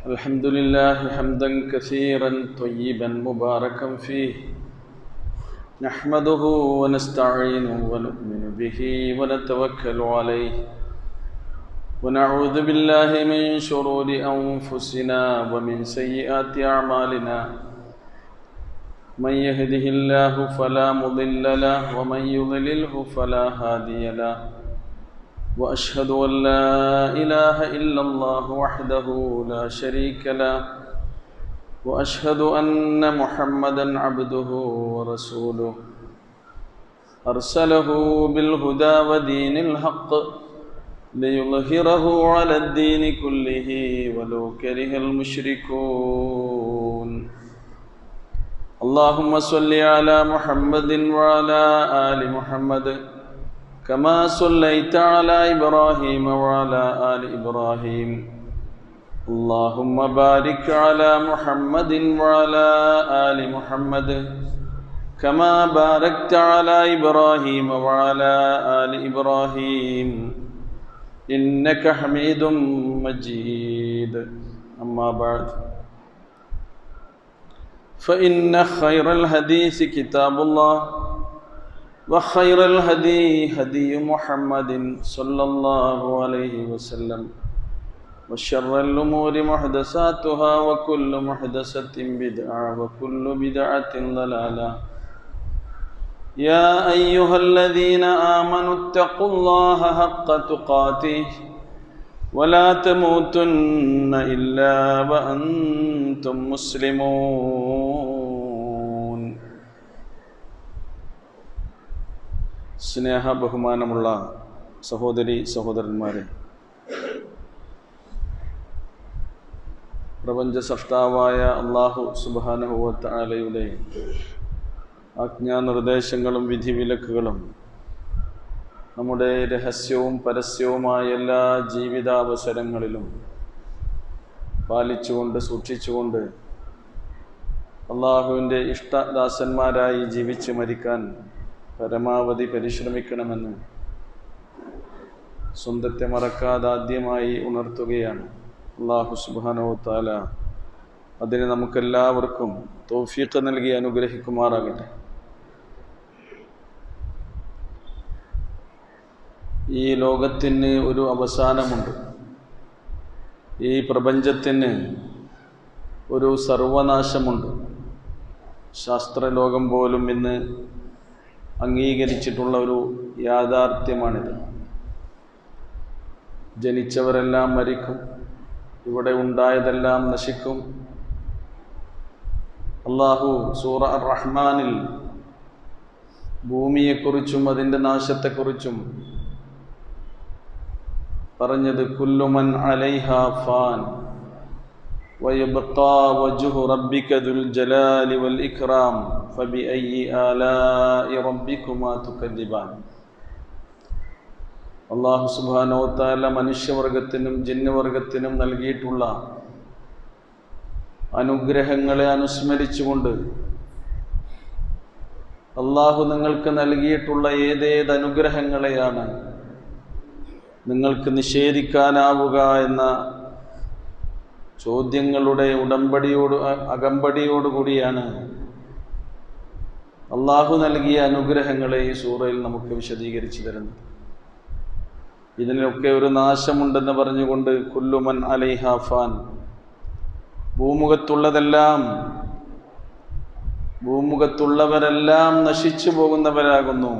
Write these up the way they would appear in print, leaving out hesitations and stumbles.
الحمد لله حمدا كثيرا طيبا مباركا فيه نحمده ونستعينه ونؤمن به ونتوكل عليه ونعوذ بالله من شرور أنفسنا ومن سيئات أعمالنا من يهده الله فلا مضل له ومن يضلله فلا هادي له وأشهد أن لا إله إلا الله وحده لا شريك له وأشهد أن محمدا عبده ورسوله أرسله بالهدى ودين الحق ليظهره على الدين كله ولو كره المشركون اللهم صل على محمد وعلى آل محمد كما صليت على إبراهيم وعلى آل إبراهيم اللهم بارك على محمد وعلى آل محمد كما باركت على إبراهيم وعلى آل إبراهيم إنك حميد مجيد أما بعد فإن خير الحديث كتاب الله وخير الهدي هدي محمد صلى الله عليه وسلم وشر الأمور محدثاتها وكل محدثة بدعة وكل بدعة ضلالة يا أيها الذين آمنوا اتقوا الله حق تقاته ولا تموتن إلا وأنتم مسلمون സ്നേഹ ബഹുമാനമുള്ള സഹോദരി സഹോദരന്മാരെ, പ്രപഞ്ച സൃഷ്ടാവായ അല്ലാഹു സുബ്ഹാനഹു വ തആലയുടെ ആജ്ഞാനിർദ്ദേശങ്ങളും വിധിവിലക്കുകളും നമ്മുടെ രഹസ്യവും പരസ്യവുമായ എല്ലാ ജീവിതാവസരങ്ങളിലും പാലിച്ചുകൊണ്ട് സൂക്ഷിച്ചുകൊണ്ട് അല്ലാഹുവിൻ്റെ ഇഷ്ടദാസന്മാരായി ജീവിച്ച് മരിക്കാൻ പരമാവധി പരിശ്രമിക്കണമെന്ന് സ്വന്തത്തെ മറക്കാതെ ആദ്യമായി ഉണർത്തുകയാണ്. അല്ലാഹു സുബ്ഹാനഹു വ തആല അതിന് നമുക്കെല്ലാവർക്കും തൗഫീഖ് നൽകി അനുഗ്രഹിക്കുമാറാകട്ടെ. ഈ ലോകത്തിന് ഒരു അവസാനമുണ്ട്. ഈ പ്രപഞ്ചത്തിന് ഒരു സർവനാശമുണ്ട്. ശാസ്ത്രലോകം പോലും ഇന്ന് അംഗീകരിച്ചിട്ടുള്ള ഒരു യാഥാർത്ഥ്യമാണിത്. ജനിച്ചവരെല്ലാം മരിക്കും, ഇവിടെ ഉണ്ടായതെല്ലാം നശിക്കും. അല്ലാഹു സൂറ അർ-റഹ്മാനിൽ ഭൂമിയെക്കുറിച്ചും അതിൻ്റെ നാശത്തെക്കുറിച്ചും പറഞ്ഞത് കുല്ലു മൻ അലൈഹാ ഫാൻ വയബ്ഖാ വജ്ഹു റബ്ബിക ദുൽ ജലാലി വൽ ഇക്റാം ഫബിഅയ്യി ആലാഇ റബ്ബികുമാ തുകദ്ദിബാൻ. അല്ലാഹു സുബ്ഹാനഹു വ തആല മനുഷ്യവർഗത്തിനും ജിന്നുവർഗത്തിനും നൽകിയിട്ടുള്ള അനുഗ്രഹങ്ങളെ അനുസ്മരിച്ചുകൊണ്ട് അല്ലാഹു നിങ്ങൾക്ക് നൽകിയിട്ടുള്ള ഏതേത് അനുഗ്രഹങ്ങളെയാണ് നിങ്ങൾക്ക് നിഷേധിക്കാനാവുക എന്ന ചോദ്യങ്ങളുടെ അകമ്പടിയോടുകൂടിയാണ് അല്ലാഹു നൽകിയ അനുഗ്രഹങ്ങളെ ഈ സൂറയിൽ നമുക്ക് വിശദീകരിച്ചു തരുന്നത്. ഇതിനൊക്കെ ഒരു നാശമുണ്ടെന്ന് പറഞ്ഞുകൊണ്ട് കുല്ലു മൻ അലൈഹാ ഫാൻ, ഭൂമുഖത്തുള്ളവരെല്ലാം നശിച്ചു പോകുന്നവരാകുന്നു.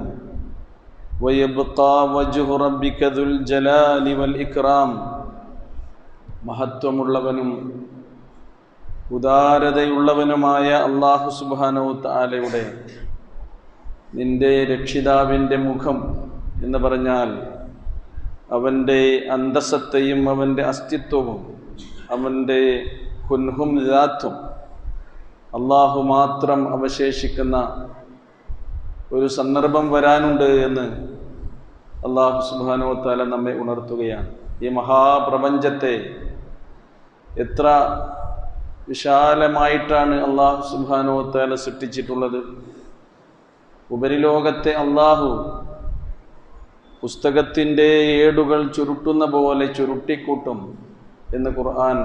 വയബ്ഖാ വജ്ഹു റബ്ബിക ദുൽ ജലാലി വൽ ഇക്റാം, മഹത്വമുള്ളവനും ഉദാരതയുള്ളവനുമായ അല്ലാഹു സുബ്ഹാനഹു വ തആലയുടെ, നിന്റെ രക്ഷിതാവിൻ്റെ മുഖം എന്ന് പറഞ്ഞാൽ അവൻ്റെ അന്തസ്സത്തെയും അവൻ്റെ അസ്തിത്വവും അവൻ്റെ കുൻഹും ദാത്തും അല്ലാഹു മാത്രം അവശേഷിക്കുന്ന ഒരു സന്ദർഭം വരാനുണ്ട് എന്ന് അല്ലാഹു സുബ്ഹാനഹു വ തആല നമ്മെ ഉണർത്തുകയാണ്. ഈ മഹാപ്രപഞ്ചത്തെ എത്ര വിശാലമായിട്ടാണ് അല്ലാഹു സുബ്ഹാനഹു വ തആല സൃഷ്ടിച്ചിട്ടുള്ളത്. ഉപരിലോകത്തെ അല്ലാഹു പുസ്തകത്തിൻ്റെ ഏടുകൾ ചുരുട്ടുന്ന പോലെ ചുരുട്ടിക്കൂട്ടും എന്ന് ഖുർആൻ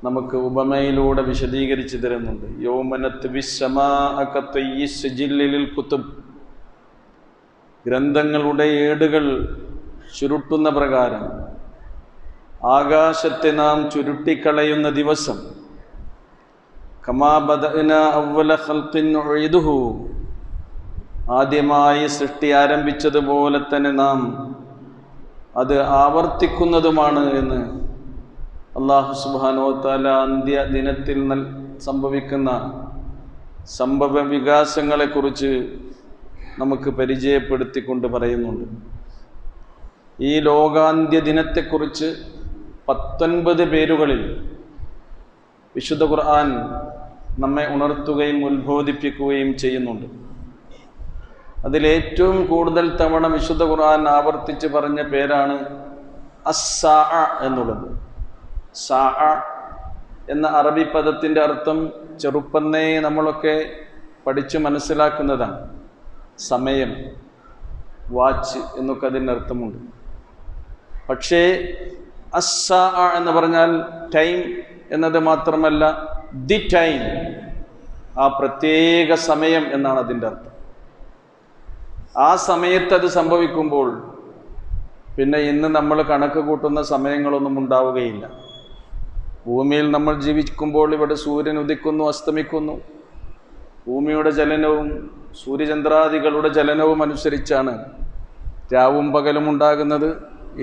നമുക്ക് ഉപമയിലൂടെ വിശദീകരിച്ചു തരുന്നുണ്ട്. യൗമനത്ത് ബിസ്സമാഅ കതയ്യിസ് സിജില്ലിൽ കുതുബ്, ഗ്രന്ഥങ്ങളുടെ ഏടുകൾ ചുരുട്ടുന്ന പ്രകാരം ആകാശത്തെ നാം ചുരുട്ടിക്കളയുന്ന ദിവസം. കമാ ബദഅനാ അവ്വല ഖൽഖിൻ നുഈദുഹു, ആദ്യമായി സൃഷ്ടി ആരംഭിച്ചതുപോലെ തന്നെ നാം അത് ആവർത്തിക്കുന്നതുമാണ് എന്ന് അല്ലാഹു സുബ്ഹാനഹു വ തആല അന്ത്യ ദിനത്തിൽ സംഭവിക്കുന്ന സംഭവ വികാസങ്ങളെക്കുറിച്ച് നമുക്ക് പരിചയപ്പെടുത്തിക്കൊണ്ട് പറയുന്നുണ്ട്. ഈ ലോകാന്ത്യ ദിനത്തെക്കുറിച്ച് 19 പേരുകളിൽ വിശുദ്ധ ഖുർആൻ നമ്മെ ഉണർത്തുകയും ഉത്ബോധിപ്പിക്കുകയും ചെയ്യുന്നുണ്ട്. അതിലേറ്റവും കൂടുതൽ തവണ വിശുദ്ധ ഖുർആൻ ആവർത്തിച്ച് പറഞ്ഞ പേരാണ് അസ്സാഅ എന്നുള്ളത്. സാഅ എന്ന അറബി പദത്തിൻ്റെ അർത്ഥം ചെറുപ്പന്നേ നമ്മളൊക്കെ പഠിച്ച് മനസ്സിലാക്കുന്നതാണ്. സമയം, വാച്ച് എന്നൊക്കെ അതിൻ്റെ അർത്ഥമുണ്ട്. പക്ഷേ അസ്സാഅ എന്ന് പറഞ്ഞാൽ ടൈം എന്നത് മാത്രമല്ല, ദി ടൈം, ആ പ്രത്യേക സമയം എന്നാണ് അതിൻ്റെ അർത്ഥം. ആ സമയത്ത് അത് സംഭവിക്കുമ്പോൾ പിന്നെ ഇന്ന് നമ്മൾ കണക്ക് കൂട്ടുന്ന സമയങ്ങളൊന്നും ഉണ്ടാവുകയില്ല. ഭൂമിയിൽ നമ്മൾ ജീവിക്കുമ്പോൾ ഇവിടെ സൂര്യൻ ഉദിക്കുന്നു, അസ്തമിക്കുന്നു. ഭൂമിയുടെ ചലനവും സൂര്യചന്ദ്രാദികളുടെ ചലനവും അനുസരിച്ചാണ് രാവും പകലും ഉണ്ടാകുന്നത്.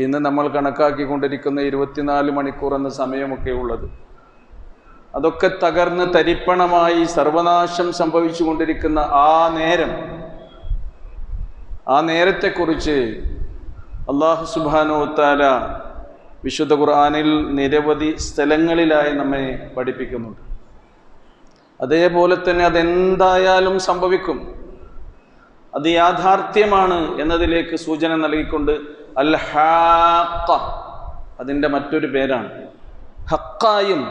ഇന്ന് നമ്മൾ കണക്കാക്കിക്കൊണ്ടിരിക്കുന്ന 24 മണിക്കൂർ എന്ന സമയമൊക്കെ ഉള്ളത്. അതൊക്കെ തകർന്ന് തരിപ്പണമായി സർവനാശം സംഭവിച്ചു കൊണ്ടിരിക്കുന്ന ആ നേരത്തെക്കുറിച്ച് അല്ലാഹു സുബ്ഹാനഹു വ തആല വിശുദ്ധ ഖുർആനിൽ നിരവധി സ്ഥലങ്ങളിലായി നമ്മെ പഠിപ്പിക്കുന്നുണ്ട്. അതേപോലെ തന്നെ അതെന്തായാലും സംഭവിക്കും, അത് യാഥാർത്ഥ്യമാണ് എന്നതിലേക്ക് സൂചന നൽകിക്കൊണ്ട് അൽ ഹാഖ, അതിൻ്റെ മറ്റൊരു പേരാണ്. ഹക്കായും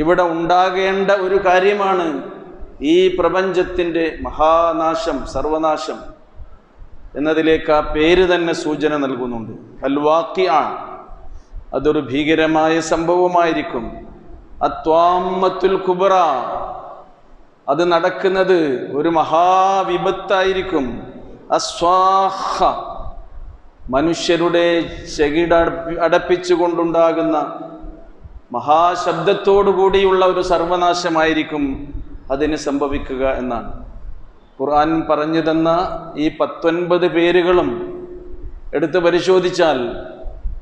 ഇവിടെ ഉണ്ടാകേണ്ട ഒരു കാര്യമാണ് ഈ പ്രപഞ്ചത്തിൻ്റെ മഹാനാശം, സർവനാശം എന്നതിലേക്ക് ആ പേര് തന്നെ സൂചന നൽകുന്നുണ്ട്. അൽ വാഖിഅ, അതൊരു ഭീകരമായ സംഭവമായിരിക്കും. അത്വാമ്മത്തുൽ കുബ്ര, അത് നടക്കുന്നത് ഒരു മഹാവിപത്തായിരിക്കും. അസ്വാഖ, മനുഷ്യരുടെ ചെകിട അടപ്പിച്ചുകൊണ്ടുണ്ടാകുന്ന മഹാശബ്ദത്തോടു കൂടിയുള്ള ഒരു സർവനാശമായിരിക്കും അതിന് സംഭവിക്കുക എന്നാണ് ഖുർആൻ പറഞ്ഞു തന്ന ഈ 19 പേരുകളും എടുത്ത് പരിശോധിച്ചാൽ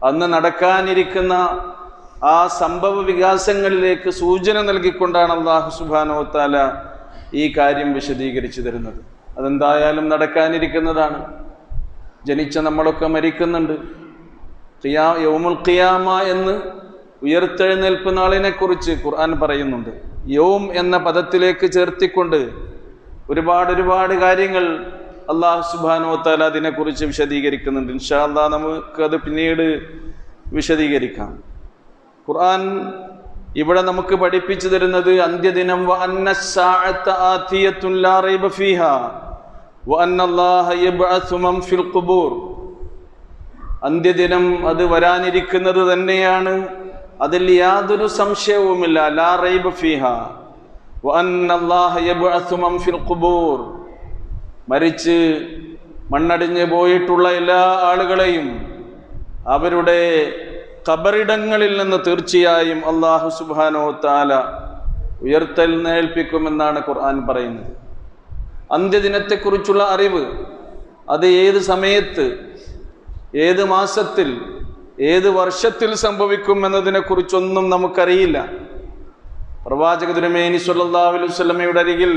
അന്ന് നടക്കാനിരിക്കുന്ന ആ സംഭവ വികാസങ്ങളിലേക്ക് സൂചന നൽകിക്കൊണ്ടാണ് അല്ലാഹു സുബ്ഹാനഹു വ തആല ഈ കാര്യം വിശദീകരിച്ചു തരുന്നത്. അതെന്തായാലും നടക്കാനിരിക്കുന്നതാണ്. ജനിച്ച നമ്മളൊക്കെ മരിക്കുന്നുണ്ട്. യൗമുൽ ഖിയാമ എന്ന് ഉയർത്തെഴുന്നേൽപ്പ് നാളിനെ കുറിച്ച് ഖുർആൻ പറയുന്നുണ്ട്. യൗം എന്ന പദത്തിലേക്ക് ചേർത്തിക്കൊണ്ട് ഒരുപാട് കാര്യങ്ങൾ അല്ലാഹു സുബ്ഹാനഹു വ തആല അതിനെക്കുറിച്ച് വിശദീകരിക്കുന്നുണ്ട്. ഇൻഷാ അല്ലാഹ് നമുക്കത് പിന്നീട് വിശദീകരിക്കാം. ഖുർആൻ ഇവിടെ നമുക്ക് പഠിപ്പിച്ചു തരുന്നത് അന്ത്യദിനം വ അന്നസ്സാഅത ആതിയത്തുൻ ലാ റൈബ ഫീഹാ വ അന്നല്ലാഹ യബ്അസു മൻ ഫിൽ ഖുബൂർ, അന്ത്യദിനം അത് വരാനിരിക്കുന്നത് തന്നെയാണ്, അതിൽ യാതൊരു സംശയവുമില്ല. ലാ റൈബ ഫീഹാ വ അന്നല്ലാഹ യബ്അസു മൻ ഫിൽ ഖുബൂർ, മരിച്ച് മണ്ണടിഞ്ഞ് പോയിട്ടുള്ള എല്ലാ ആളുകളെയും അവരുടെ ഖബറിടങ്ങളിൽ നിന്ന് തീർച്ചയായും അല്ലാഹു സുബ്ഹാനഹു വ തആല ഉയർത്തെഴുന്നേൽപ്പിക്കുമെന്നാണ് ഖുർആൻ പറയുന്നത്. അന്ത്യദിനത്തെക്കുറിച്ചുള്ള അറിവ് അത് ഏത് സമയത്ത്, ഏത് മാസത്തിൽ, ഏത് വർഷത്തിൽ സംഭവിക്കും എന്നതിനെക്കുറിച്ചൊന്നും നമുക്കറിയില്ല. പ്രവാചക തിരുമേനി സ്വല്ലല്ലാഹു അലൈഹി വസല്ലമയുടെ അരികിൽ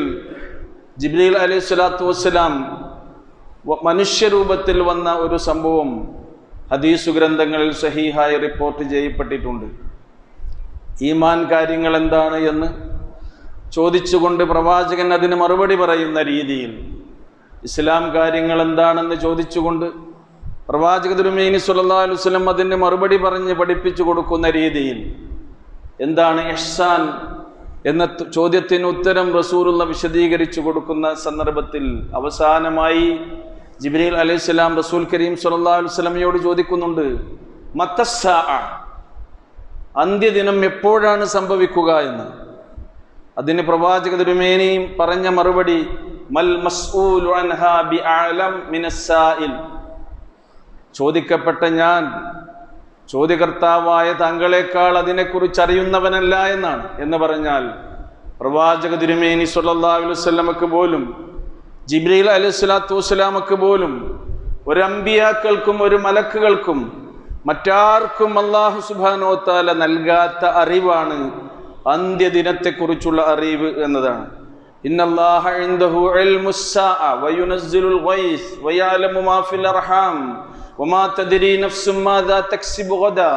ജിബ്രീൽ അലൈഹിസ്സലാത്തു വസ്സലാം മനുഷ്യരൂപത്തിൽ വന്ന ഒരു സംഭവം ഹദീസ് ഗ്രന്ഥങ്ങളിൽ സഹീഹായി റിപ്പോർട്ട് ചെയ്യപ്പെട്ടിട്ടുണ്ട്. ഈമാൻ കാര്യങ്ങൾ എന്താണ് എന്ന് ചോദിച്ചുകൊണ്ട് പ്രവാചകൻ അതിന് മറുപടി പറയുന്ന രീതിയിൽ, ഇസ്ലാം കാര്യങ്ങൾ എന്താണെന്ന് ചോദിച്ചുകൊണ്ട് പ്രവാചക തിരുമേനി സ്വല്ലല്ലാഹു അലൈഹി വസല്ലം അതിന് മറുപടി പറഞ്ഞ് പഠിപ്പിച്ചു കൊടുക്കുന്ന രീതിയിൽ, എന്താണ് ഇഹ്സാൻ എന്ന ചോദ്യത്തിന് ഉത്തരം റസൂലുള്ള വിശദീകരിച്ചു കൊടുക്കുന്ന സന്ദർഭത്തിൽ അവസാനമായി ജിബ്രീൽ അലൈഹിസ്സലാം റസൂൽ കരീം സ്വല്ലല്ലാഹു അലൈഹി വസല്ലമയോട് ചോദിക്കുന്നുണ്ട്, മത്തസ്സാഅ, അന്ത്യദിനം എപ്പോഴാണ് സംഭവിക്കുക എന്ന്. അതിന് പ്രവാചക തിരുമേനിയും പറഞ്ഞ മറുപടി മൽ മസ്ഊലു അൻഹാ ബിഅഅലം മിനസ്സായിൽ, ചോദിക്കപ്പെട്ട ഞാൻ ചോദ്യകർത്താവായ താങ്കളെക്കാൾ അതിനെക്കുറിച്ച് അറിയുന്നവനല്ല എന്നാണ്. എന്ന് പറഞ്ഞാൽ പ്രവാചക തിരുമേനി സ്വല്ലല്ലാഹു അലൈഹി വസല്ലമക്ക് പോലും ജിബ്രീൽ അലൈഹിസ്സലാത്തു വസ്സലാമക്ക് പോലും ഒരു അമ്പിയാക്കൾക്കും ഒരു മലക്കുകൾക്കും മറ്റാർക്കും അല്ലാഹു സുബ്ഹാനഹു വ തആല നൽകാത്ത അറിവാണ് അന്ത്യദിനത്തെക്കുറിച്ചുള്ള അറിവ് എന്നതാണ്. ഇന്നല്ലാഹ ഇൻദഹു ഇൽമുസ്സാഅ വയുനസ്സിലുൽ ഗൈസ് വയഅലമു മാ ഫിൽ അർഹാം വമാ തദ്രി നഫ്സും മാദാ തക്സിബു ഗദാ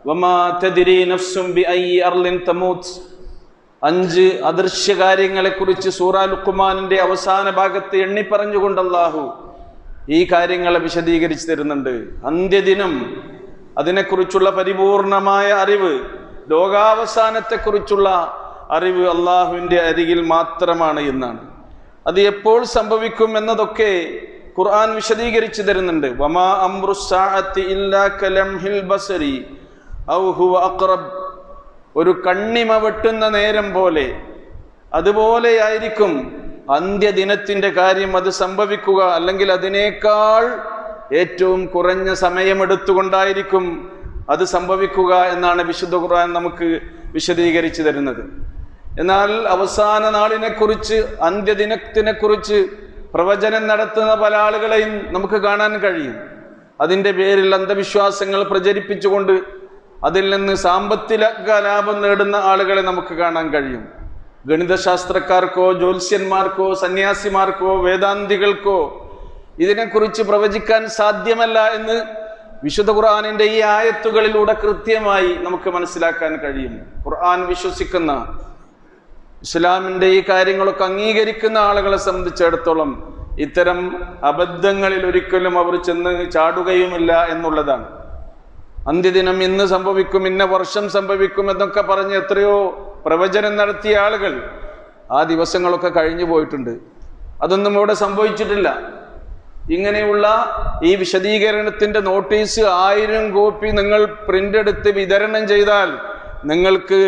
വമാ തദ്രി നഫ്സും ബിഅയ്യി അർളിൻ തമൂത്ത്. 5 അദൃശ്യ കാര്യങ്ങളെക്കുറിച്ച് സൂറ ലുഖ്മാനിന്റെ അവസാന ഭാഗത്ത് എണ്ണി പറഞ്ഞുകൊണ്ട് അല്ലാഹു ഈ കാര്യങ്ങളെ വിശദീകരിച്ചു തരുന്നുണ്ട്. അന്ത്യദിനം, അതിനെക്കുറിച്ചുള്ള പരിപൂർണമായ അറിവ്, ലോകാവസാനത്തെക്കുറിച്ചുള്ള അറിവ് അള്ളാഹുവിൻ്റെ അരികിൽ മാത്രമാണ് എന്നാണ്. അത് എപ്പോൾ സംഭവിക്കും എന്നതൊക്കെ ഖുർആൻ വിശദീകരിച്ചു തരുന്നുണ്ട്. വമാ അംറുസ്സാഅത്തി ഇല്ലാ കലംഹിൽ ബസരി ഔ ഹുവ അഖ്റബ്, ഒരു കണ്ണിമ വെട്ടുന്ന നേരം പോലെ, അതുപോലെയായിരിക്കും അന്ത്യദിനത്തിൻ്റെ കാര്യം അത് സംഭവിക്കുക. അല്ലെങ്കിൽ അതിനേക്കാൾ ഏറ്റവും കുറഞ്ഞ സമയമെടുത്തുകൊണ്ടായിരിക്കും അത് സംഭവിക്കുക എന്നാണ് വിശുദ്ധ ഖുർആൻ നമുക്ക് വിശദീകരിച്ചു തരുന്നത്. എന്നാൽ അവസാന നാളിനെക്കുറിച്ച്, അന്ത്യദിനത്തിനെക്കുറിച്ച് പ്രവചനം നടത്തുന്ന പല ആളുകളെയും നമുക്ക് കാണാൻ കഴിയും. അതിൻ്റെ പേരിൽ അന്ധവിശ്വാസങ്ങൾ പ്രചരിപ്പിച്ചുകൊണ്ട് അതിൽ നിന്ന് സാമ്പത്തിക ലാഭം നേടുന്ന ആളുകളെ നമുക്ക് കാണാൻ കഴിയും. ഗണിതശാസ്ത്രക്കാർക്കോ ജ്യോത്സ്യന്മാർക്കോ സന്യാസിമാർക്കോ വേദാന്തികൾക്കോ ഇതിനെക്കുറിച്ച് പ്രവചിക്കാൻ സാധ്യമല്ല എന്ന് വിശുദ്ധ ഖുർആനിന്റെ ഈ ആയത്തുകളിലൂടെ കൃത്യമായി നമുക്ക് മനസ്സിലാക്കാൻ കഴിയും. ഖുർആൻ വിശ്വസിക്കുന്ന, ഇസ്ലാമിന്റെ ഈ കാര്യങ്ങളൊക്കെ അംഗീകരിക്കുന്ന ആളുകളെ സംബന്ധിച്ചിടത്തോളം ഇത്തരം അബദ്ധങ്ങളിൽ ഒരിക്കലും അവർ ചെന്ന് ചാടുകയുമില്ല എന്നുള്ളതാണ്. അന്ത്യദിനം ഇന്ന് സംഭവിക്കും, ഇന്ന വർഷം സംഭവിക്കും എന്നൊക്കെ പറഞ്ഞ് എത്രയോ പ്രവചനം നടത്തിയ ആളുകൾ ആ ദിവസങ്ങളൊക്കെ കഴിഞ്ഞു പോയിട്ടുണ്ട്. അതൊന്നും ഇവിടെ സംഭവിച്ചിട്ടില്ല. ഇങ്ങനെയുള്ള ഈ വിശദീകരണത്തിന്റെ നോട്ടീസ് 1000 കോപ്പി നിങ്ങൾ പ്രിന്റ് എടുത്ത് വിതരണം ചെയ്താൽ നിങ്ങൾക്ക്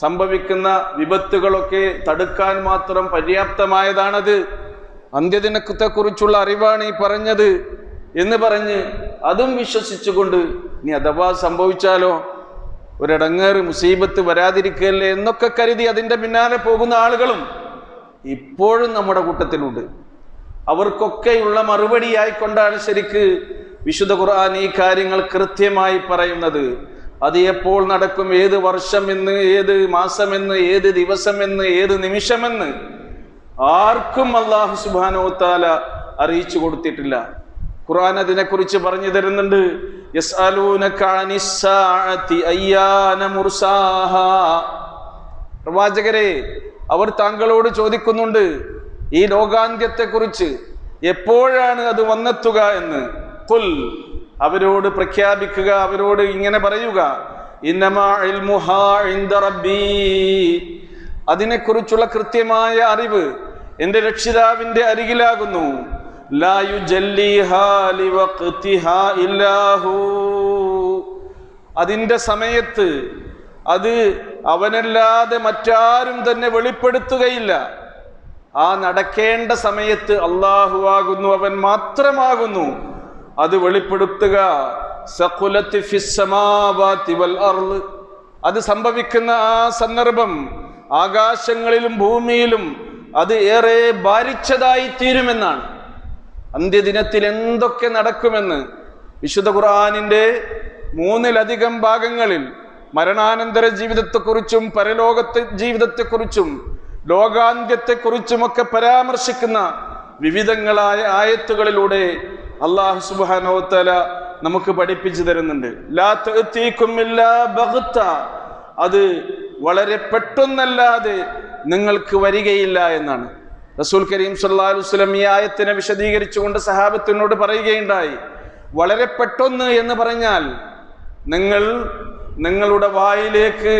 സംഭവിക്കുന്ന വിപത്തുകളൊക്കെ തടുക്കാൻ മാത്രം പര്യാപ്തമായതാണത്. അന്ത്യദിനത്തെക്കുറിച്ചുള്ള അറിവാണ് ഈ പറഞ്ഞത് എന്ന് പറഞ്ഞ് അതും വിശ്വസിച്ചുകൊണ്ട് ഇനി അഥവാ സംഭവിച്ചാലോ ഒരിടങ്ങേറ് മുസീബത്ത് വരാതിരിക്കല്ലേ എന്നൊക്കെ കരുതി അതിൻ്റെ പിന്നാലെ പോകുന്ന ആളുകളും ഇപ്പോഴും നമ്മുടെ കൂട്ടത്തിലുണ്ട്. അവർക്കൊക്കെയുള്ള മറുപടിയായിക്കൊണ്ടാണ് ശരിക്ക് വിശുദ്ധ ഖുർആൻ ഈ കാര്യങ്ങൾ കൃത്യമായി പറയുന്നത്. അത് എപ്പോൾ നടക്കും, ഏത് വർഷമെന്ന്, ഏത് മാസമെന്ന്, ഏത് ദിവസമെന്ന്, ഏത് നിമിഷമെന്ന് ആർക്കും അല്ലാഹു സുബ്ഹാനഹു വ തആല അറിയിച്ചു കൊടുത്തിട്ടില്ല. ഖുർആൻ അതിനെക്കുറിച്ച് പറഞ്ഞു തരുന്നുണ്ട്. യസ്അലൂനക അനിസ്സാഅതി അയ്യാന മുർസാഹാ, പ്രവാചകരെ അവർ താങ്കളോട് ചോദിക്കുന്നുണ്ട് ഈ ലോകാന്ത്യത്തെക്കുറിച്ച്, എപ്പോഴാണ് അത് വന്നെത്തുക എന്ന്. ഖുൽ, അവരോട് പ്രഖ്യാപിക്കുക, അവരോട് ഇങ്ങനെ പറയുക, ഇന്നമാ ഇൽമുഹാ ഇൻദ റബ്ബീ, അതിനെക്കുറിച്ചുള്ള കൃത്യമായ അറിവ് എൻ്റെ രക്ഷിതാവിൻ്റെ അരികിലാകുന്നു. ലാ യുജല്ലിഹാ ലിവഖ്തിഹാ ഇല്ലാഹു, അതിൻ്റെ സമയത്ത് അത് അവനല്ലാതെ മറ്റാരും തന്നെ വെളിപ്പെടുത്തുകയില്ല. ആ നടക്കേണ്ട സമയത്ത് അല്ലാഹു ആകുന്നു, അവൻ മാത്രമാകുന്നു അത് വെളിപ്പെടുത്തുക. സഖുലത്തി ഫിസ് സമാവാതി വൽ അർള്, അത് സംഭവിക്കുന്ന ആ സന്ദർഭം ആകാശങ്ങളിലും ഭൂമിയിലും അത് ഏറെ ഭാരിച്ചതായി തീരുമെന്നാണ്. അന്ത്യദിനത്തിൽ എന്തൊക്കെ നടക്കുമെന്ന് വിശുദ്ധ ഖുർആനിന്റെ 3-ലധികം ഭാഗങ്ങളിൽ മരണാനന്തര ജീവിതത്തെക്കുറിച്ചും പരലോകത്തെ ജീവിതത്തെക്കുറിച്ചും ലോകാന്ത്യത്തെക്കുറിച്ചുമൊക്കെ പരാമർശിക്കുന്ന വിവിധങ്ങളായ ആയത്തുകളിലൂടെ അല്ലാഹു സുബ്ഹാനഹു വ തആല നമുക്ക് പഠിപ്പിച്ചു തരുന്നുണ്ട്. ലാ തഅതീകും ഇല്ലാ ബഗ്ത, അത് വളരെ പെട്ടെന്നല്ലാതെ നിങ്ങൾക്ക് വരികയില്ല എന്നാണ്. റസൂൽ കരീം സല്ലല്ലാഹു അലൈഹി വസല്ലം ഈ ആയത്തിനെ വിശദീകരിച്ചുകൊണ്ട് സഹാബത്തിനോട് പറയുകയുണ്ടായി, വളരെ പെട്ടെന്ന് എന്ന് പറഞ്ഞാൽ നിങ്ങൾ നിങ്ങളുടെ വായിലേക്ക്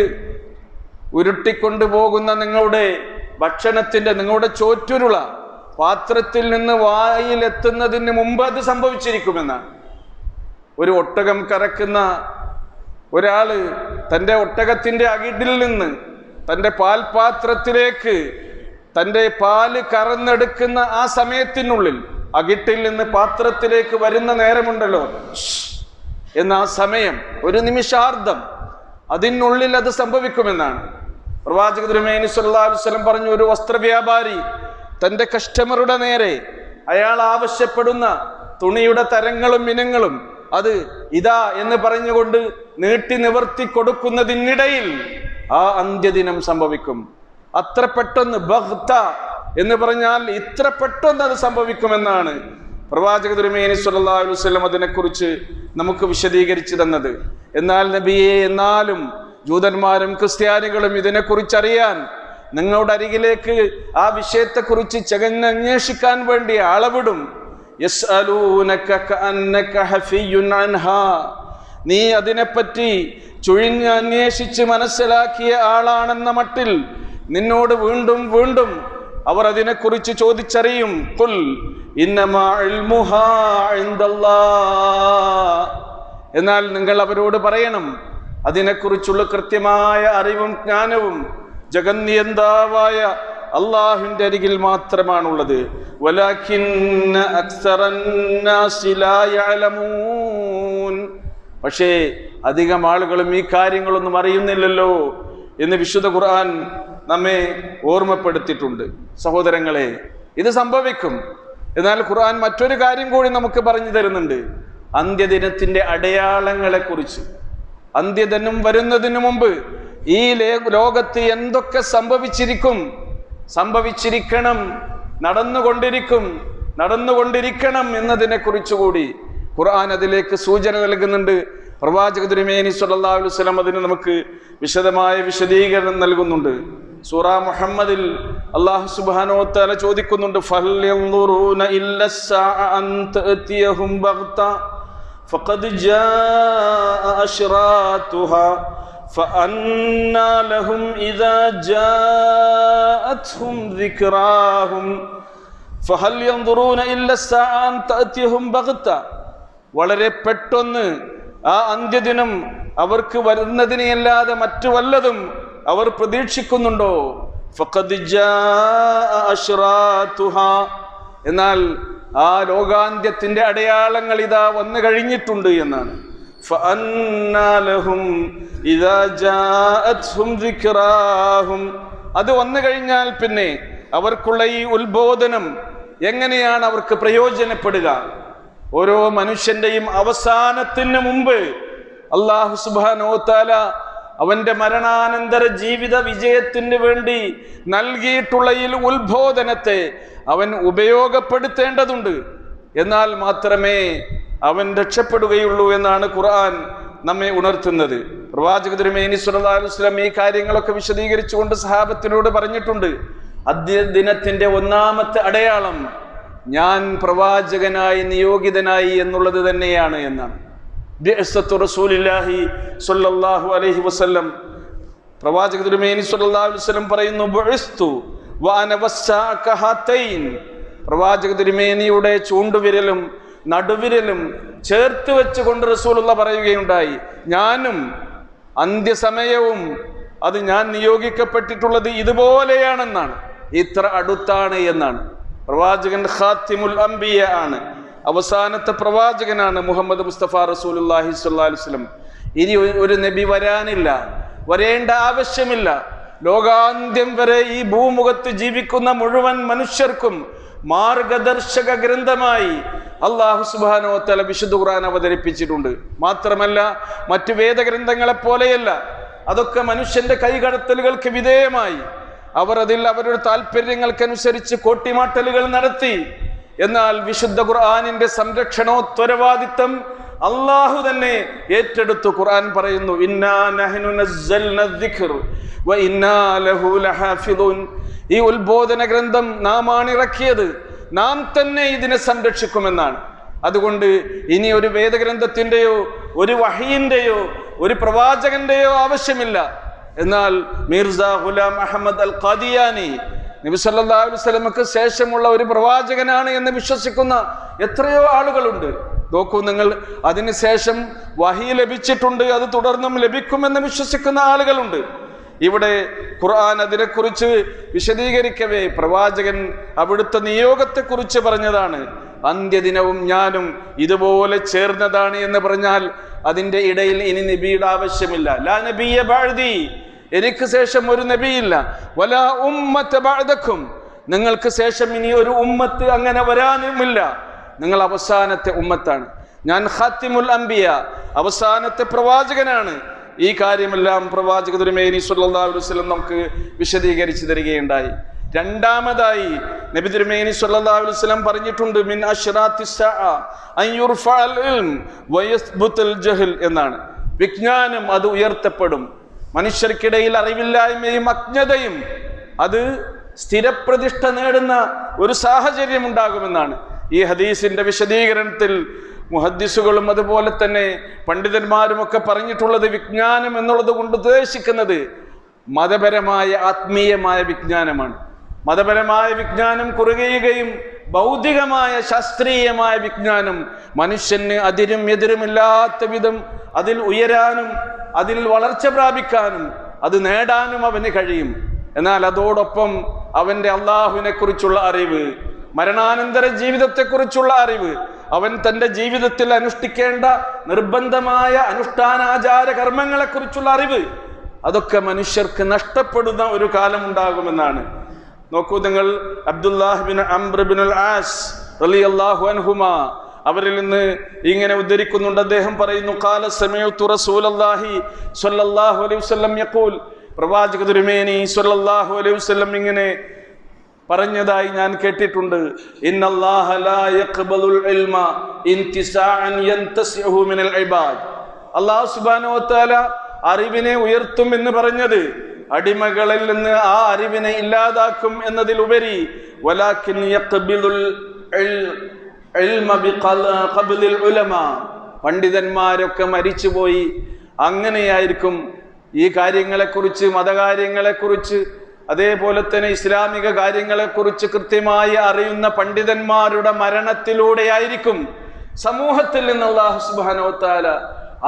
ഉരുട്ടിക്കൊണ്ടുപോകുന്ന നിങ്ങളുടെ ഭക്ഷണത്തിന്റെ, നിങ്ങളുടെ ചോറ്റുരുള പാത്രത്തിൽ നിന്ന് വായിലെത്തുന്നതിന് മുമ്പ് അത് സംഭവിച്ചിരിക്കുമെന്നാണ്. ഒരു ഒട്ടകം കറക്കുന്ന ഒരാള് തൻ്റെ ഒട്ടകത്തിൻ്റെ അകിടിൽ നിന്ന് തൻ്റെ പാൽപാത്രത്തിലേക്ക് തൻ്റെ പാല് കറന്നെടുക്കുന്ന ആ സമയത്തിനുള്ളിൽ, അകിട്ടിൽ നിന്ന് പാത്രത്തിലേക്ക് വരുന്ന നേരമുണ്ടല്ലോ എന്ന ആ സമയം, ഒരു നിമിഷാർദ്ധം അതിനുള്ളിൽ അത് സംഭവിക്കുമെന്നാണ് പ്രവാചക തിരുമേനി സല്ലല്ലാഹു അലൈഹി വസല്ലം പറഞ്ഞു. ഒരു വസ്ത്രവ്യാപാരി തൻ്റെ കസ്റ്റമറുടെ നേരെ അയാൾ ആവശ്യപ്പെടുന്ന തുണിയുടെ തരങ്ങളും ഇനങ്ങളും അത് ഇതാ എന്ന് പറഞ്ഞുകൊണ്ട് നീട്ടി നിവർത്തി കൊടുക്കുന്നതിനിടയിൽ ആ അന്ത്യദിനം സംഭവിക്കും. അത്ര പെട്ടെന്ന്, ബഗ്ത എന്ന് പറഞ്ഞാൽ ഇത്ര പെട്ടെന്ന് അത് സംഭവിക്കുമെന്നാണ് പ്രവാചക തിരുമേനി സല്ലല്ലാഹു അലൈഹി വസല്ലം അതിനെക്കുറിച്ച് നമുക്ക് വിശദീകരിച്ചു തന്നത്. എന്നാൽ നബിയെ, എന്നാലും ജൂതന്മാരും ക്രിസ്ത്യാനികളും ഇതിനെക്കുറിച്ച് അറിയാൻ നിങ്ങളുടെ അരികിലേക്ക് ആ വിഷയത്തെക്കുറിച്ച് ചകഞ്ഞന്വേഷിക്കാൻ വേണ്ടി ആളവിടും. യസ്അലൂനക കഅന്നക ഹഫിയ്യുൻ അൻഹാ, നീ അതിനെപ്പറ്റി ചുഴിഞ്ഞ് അന്വേഷിച്ച് മനസ്സിലാക്കിയ ആളാണെന്ന മട്ടിൽ നിന്നോട് വീണ്ടും വീണ്ടും അവർ അതിനെക്കുറിച്ച് ചോദിച്ചറിയും. ഖുൽ ഇന്നമാ ഇൽമുഹാ ഇൻദല്ലാഹ്, എന്നാൽ നിങ്ങൾ അവരോട് പറയണം, അതിനെക്കുറിച്ചുള്ള കൃത്യമായ അറിവും ജ്ഞാനവും ജഗന്നിയന്താവായ അള്ളാഹുവിന്റെ അരികിൽ മാത്രമാണുള്ളത്. വലാകിന്ന അക്സറന്നാസി ലാ യഅലമൂൻ, പക്ഷേ അധികം ആളുകളും ഈ കാര്യങ്ങളൊന്നും അറിയുന്നില്ലല്ലോ എന്ന് വിശുദ്ധ ഖുർആൻ നമ്മെ ഓർമ്മപ്പെടുത്തിയിട്ടുണ്ട്. സഹോദരങ്ങളെ, ഇത് സംഭവിക്കും. എന്നാൽ ഖുർആൻ മറ്റൊരു കാര്യം കൂടി നമുക്ക് പറഞ്ഞു തരുന്നുണ്ട്, അന്ത്യദിനത്തിന്റെ അടയാളങ്ങളെ കുറിച്ച്. അന്ത്യദിനം വരുന്നതിന് മുമ്പ് ഈ ലോകത്ത് എന്തൊക്കെ സംഭവിച്ചിരിക്കണം, നടന്നുകൊണ്ടിരിക്കണം എന്നതിനെ കുറിച്ചുകൂടി ഖുർആൻ അതിലേക്ക് സൂചന നൽകുന്നുണ്ട്. പ്രവാചക തിരുമേനി സല്ലല്ലാഹു അലൈഹി വസല്ലം അതിന് നമുക്ക് വിശദമായ വിശദീകരണം നൽകുന്നുണ്ട്. സൂറ മുഹമ്മദിൽ അല്ലാഹു സുബ്ഹാനഹു വ തആല ചോദിക്കുന്നുണ്ട്, ഫൽയൻദുറൂന ഇല്ലസ്സാഅ അൻ തഅതിയഹും ബഗ്ത ഫഖദ് ജാഅ അശ്റാതുഹാ ഫഅന്നാ ലഹും ഇദാ ജാഅത്ഹും ദിക്റാഹും ഫഹൽ യൻദുറൂന ഇല്ലസ്സാഅ അൻ തഅതിയഹും ബഗ്ത, വളരെ പെട്ടെന്ന് ആ അന്ത്യദിനം അവർക്ക് വരുന്നതിനെയല്ലാതെ മറ്റു വല്ലതും അവർ പ്രതീക്ഷിക്കുന്നുണ്ടോ? ഫഖദ് ജാഅ അശ്റാതുഹാ, എന്നാൽ ആ ലോകാന്ത്യത്തിന്റെ അടയാളങ്ങൾ ഇതാ വന്നു കഴിഞ്ഞിട്ടുണ്ട് എന്നാണ്. ഫഅന്നാ ലഹും ഇദാ ജാഅത്ഹും ദിക്റാഹും, അത് വന്നു കഴിഞ്ഞാൽ പിന്നെ അവർക്കുള്ള ഈ ഉത്ബോധനം എങ്ങനെയാണ് അവർക്ക് പ്രയോജനപ്പെടുക? ഓരോ മനുഷ്യന്റെയും അവസാനത്തിന് മുമ്പ് അല്ലാഹു സുബ്ഹാനഹു വ തആല അവന്റെ മരണാനന്തര ജീവിത വിജയത്തിന് വേണ്ടി നൽകിയിട്ടുള്ള ഈ ഉത്ബോധനത്തെ അവൻ ഉപയോഗപ്പെടുത്തേണ്ടതുണ്ട്. എന്നാൽ മാത്രമേ അവൻ രക്ഷപ്പെടുകയുള്ളൂ എന്നാണ് ഖുർആൻ നമ്മെ ഉണർത്തുന്നത്. പ്രവാചക തിരുമേനി സല്ലല്ലാഹു അലൈഹി വസല്ലം ഈ കാര്യങ്ങളൊക്കെ വിശദീകരിച്ചുകൊണ്ട് സഹാബത്തിനോട് പറഞ്ഞിട്ടുണ്ട്, അന്ത്യദിനത്തിന്റെ ഒന്നാമത്തെ അടയാളം ഞാൻ പ്രവാചകനായി നിയോഗിതനായി എന്നുള്ളത് തന്നെയാണ് എന്നാണ്. ബിഅ്സത്തു റസൂലില്ലാഹി സ്വല്ലല്ലാഹു അലൈഹി വസല്ലം, പ്രവാചക തിരുമേനി സ്വല്ലല്ലാഹു അലൈഹി വസല്ലം പറയുന്നു, ബുഇസ്തു വഅന വസ്സാക ഹതൈൻ, പ്രവാചക തിരുമേനിയുടെ ചൂണ്ടുവിരലും നടുവിരലും ചേർത്ത് വെച്ചുകൊണ്ട് റസൂലുള്ള പറയുകയുണ്ടായി, ഞാനും അന്ത്യസമയവും അത് ഞാൻ നിയോഗിക്കപ്പെട്ടിട്ടുള്ളത് ഇതുപോലെയാണെന്നാണ്, ഇത്ര അടുത്താണ് എന്നാണ്. പ്രവാചകൻ ഖാത്തിമുൽ അംബിയ ആണ്, അവസാനത്തെ പ്രവാചകനാണ് മുഹമ്മദ് മുസ്തഫ റസൂലുള്ളാഹി സ്വല്ലല്ലാഹു അലൈഹി വസല്ലം. ഇനി ഒരു നബി വരാനില്ല, വരേണ്ട ആവശ്യമില്ല. ലോകാന്ത്യം വരെ ഈ ഭൂമുഖത്ത് ജീവിക്കുന്ന മുഴുവൻ മനുഷ്യർക്കും മാർഗദർശക ഗ്രന്ഥമായി അല്ലാഹു സുബ്ഹാനഹു വ തആല വിശുദ്ധ ഖുർആൻ അവതരിപ്പിച്ചിട്ടുണ്ട്. മാത്രമല്ല മറ്റു വേദഗ്രന്ഥങ്ങളെ പോലെയല്ല, അതൊക്കെ മനുഷ്യന്റെ കൈകടത്തലുകൾക്ക് വിധേയമായി അവർ അതിൽ അവരുടെ താല്പര്യങ്ങൾക്കനുസരിച്ച് കോട്ടിമാട്ടലുകൾ നടത്തി. എന്നാൽ വിശുദ്ധ ഖുർആനിന്റെ സംരക്ഷണോത്തരവാദിത്വം അല്ലാഹു തന്നെ ഏറ്റെടുത്തു. ഖുർആൻ പറയുന്നു, ഇന്നാ നഹ്നു നസ്സൽന الذിക്ർ വഇന്നാ ലഹു ലഹാഫിദൂൻ, ഈ ഉത്ബോധന ഗ്രന്ഥം നാം ആണ് ഇറക്കിയത്, നാം തന്നെ ഇതിനെ സംരക്ഷിക്കുമെന്നാണ്. അതുകൊണ്ട് ഇനി ഒരു വേദഗ്രന്ഥത്തിന്റെയോ ഒരു വഹയിന്റെയോ ഒരു പ്രവാചകന്റെയോ ആവശ്യമില്ല. എന്നാൽ മിർസ ഗുലാം അഹമ്മദ് അൽ ഖാദിയാനി നബി സല്ലല്ലാഹു അലൈഹി വസല്ലമക്ക് ശേഷമുള്ള ഒരു പ്രവാചകനാണ് എന്ന് വിശ്വസിക്കുന്ന എത്രയോ ആളുകളുണ്ട്. നോക്കൂ നിങ്ങൾ, അതിനുശേഷം വഹി ലഭിച്ചിട്ടുണ്ട്, അത് തുടർന്നും ലഭിക്കുമെന്ന് വിശ്വസിക്കുന്ന ആളുകളുണ്ട്. ഇവിടെ ഖുർആൻ അതിനെക്കുറിച്ച് വിശദീകരിക്കവേ പ്രവാചകൻ അവിടുത്തെ നിയോഗത്തെക്കുറിച്ച് പറഞ്ഞതാണ്. അന്ത്യദിനവും ഞാനും ഇതുപോലെ ചേർന്നതാണ് എന്ന് പറഞ്ഞാൽ അതിൻ്റെ ഇടയിൽ ഇനി നബിയുടെ ആവശ്യമില്ല. ലാ നബിയ ബഅദി, എനിക്ക് ശേഷം ഒരു നബിയില്ല. വലാ ഉമ്മത ബഅദക്കും, നിങ്ങൾക്ക് ശേഷം ഇനി ഒരു ഉമ്മത്ത് അങ്ങനെ വരാനുമില്ല. നിങ്ങൾ അവസാനത്തെ ഉമ്മത്താണ്. ഞാൻ ഖാത്തിമുൽ അംബിയ, അവസാനത്തെ പ്രവാചകനാണ്. ഈ കാര്യമെല്ലാം പ്രവാചക തിരുമേനി സ്വല്ലല്ലാഹു അലൈഹി വസല്ലം നമുക്ക് വിശദീകരിച്ചു തരികയുണ്ടായി. രണ്ടാമതായി നബി തിരുമേനി സ്വല്ലല്ലാഹു അലൈഹി വസല്ലം പറഞ്ഞിട്ടുണ്ട്, മിൻ അശ്റാത്തിസ് സഅ അൻ യുർഫഅൽ ഇൽം വയസ്ബുതുൽ ജഹൽ എന്നാണ്. വിജ്ഞാനം അത് ഉയർത്തപ്പെടും, മനുഷ്യർക്കിടയിൽ അറിവില്ലായ്മയും അജ്ഞതയും അത് സ്ഥിരപ്രതിഷ്ഠ നേടുന്ന ഒരു സാഹചര്യം ഉണ്ടാകുമെന്നാണ്. ഈ ഹദീസിന്റെ വിശദീകരണത്തിൽ മുഹദ്ദിസുകളും അതുപോലെ തന്നെ പണ്ഡിതന്മാരുമൊക്കെ പറഞ്ഞിട്ടുള്ളത്, വിജ്ഞാനം എന്നുള്ളത് കൊണ്ട് ഉദ്ദേശിക്കുന്നത് മതപരമായ ആത്മീയമായ വിജ്ഞാനമാണ്. മതപരമായ വിജ്ഞാനം കുറയുകയും ഭൗതികമായ ശാസ്ത്രീയമായ വിജ്ഞാനം മനുഷ്യന് അതിരും എതിരുമില്ലാത്ത വിധം അതിൽ ഉയരാനും അതിൽ വളർച്ച പ്രാപിക്കാനും അത് നേടാനും അവന് കഴിയും. എന്നാൽ അതോടൊപ്പം അവൻ്റെ അള്ളാഹുവിനെ കുറിച്ചുള്ള അറിവ്, മരണാനന്തര ജീവിതത്തെക്കുറിച്ചുള്ള അറിവ്, അവൻ തൻ്റെ ജീവിതത്തിൽ അനുഷ്ഠിക്കേണ്ട നിർബന്ധമായ അനുഷ്ഠാനാചാര കർമ്മങ്ങളെ കുറിച്ചുള്ള അറിവ്, അതൊക്കെ മനുഷ്യർക്ക് നഷ്ടപ്പെടുന്ന ഒരു കാലമുണ്ടാകുമെന്നാണ്. നോക്കൂ നിങ്ങൾ, അബ്ദുല്ലാഹ് ബിൻ അംർ ബിൻ അൽ ആസ് റളിയല്ലാഹു അൻഹുമാ അവരിൽ നിന്ന് ഇങ്ങനെ ഉദ്ധരിക്കുന്നുണ്ട്. അദ്ദേഹം പറയുന്നു, ഖാല സമീഅതു റസൂലല്ലാഹി സ്വല്ലല്ലാഹു അലൈഹി വസല്ലം യഖൂൽ, പ്രവാചക തിരുമേനി സ്വല്ലല്ലാഹു അലൈഹി വസല്ലം ഇങ്ങനെ പറഞ്ഞതായി ഞാൻ കേട്ടിട്ടുണ്ട്. ഇന്നല്ലാഹ ലാ യഖ്ബലുൽ ഇൽമ ഇന്തിസാഅൻ യന്തസിഉഹു മിനൽ ഇബാദ്. അല്ലാഹു സുബ്ഹാനഹു വ തആല അറിവിനെ ഉയർത്തും എന്ന് പറഞ്ഞത് അടിമകളിൽ നിന്ന് ആ അറിവിനെ ഇല്ലാതാക്കും എന്നതിലുപരി വലാകിൻ യഖ്ബലുൽ ഇൽമ ബിഖബ്ലിൽ ഉലമ, പണ്ഡിതന്മാരൊക്കെ മരിച്ചുപോയി. അങ്ങനെയായിരിക്കും ഈ കാര്യങ്ങളെക്കുറിച്ച്, മതകാര്യങ്ങളെക്കുറിച്ച്, അതേപോലെ തന്നെ ഇസ്ലാമിക കാര്യങ്ങളെക്കുറിച്ച് കൃത്യമായി അറിയുന്ന പണ്ഡിതന്മാരുടെ മരണത്തിലൂടെയായിരിക്കും സമൂഹത്തിൽ നിന്ന് അല്ലാഹു സുബ്ഹാനഹു വ തആല